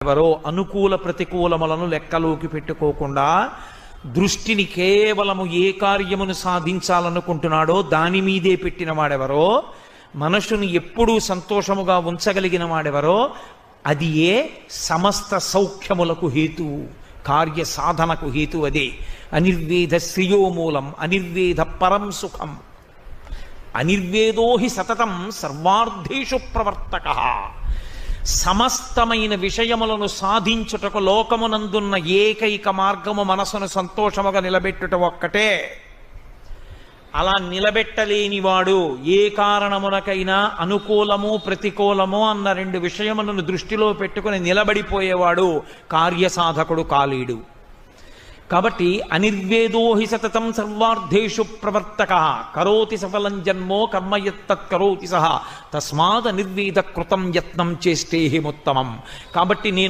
ఎవరో అనుకూల ప్రతికూలములను లెక్కలోకి పెట్టుకోకుండా దృష్టిని కేవలము ఏ కార్యమును సాధించాలనుకుంటున్నాడో దాని మీదే పెట్టిన వాడెవరో, మనసుని ఎప్పుడూ సంతోషముగా ఉంచగలిగిన వాడెవరో అది ఏ సమస్త సౌఖ్యములకు హేతువు, కార్య సాధనకు హేతు అదే. అనిర్వేద శ్రియోమూలం అనిర్వేద పరం సుఖం. అనిర్వేదో హి సతతం సర్వార్థేషు ప్రవర్తక. సమస్తమైన విషయములను సాధించుటకు లోకమునందున్న ఏకైక మార్గము మనసును సంతోషముగా నిలబెట్టుట ఒక్కటే. అలా నిలబెట్టలేనివాడు ఏ కారణమునకైనా అనుకూలము ప్రతికూలము అన్న రెండు విషయములను దృష్టిలో పెట్టుకుని నిలబడిపోయేవాడు కార్యసాధకుడు కాలేడు. కాబట్టి అనిర్వేదో హి సతతం సర్వార్థేషు ప్రవర్తక కరోతి సఫలం జన్మో కర్మయత్తత్ కరోతి సహ తస్మాద్ అనిర్వేద కృతం యత్నం చేస్తే హిముత్తమం. కాబట్టి నేను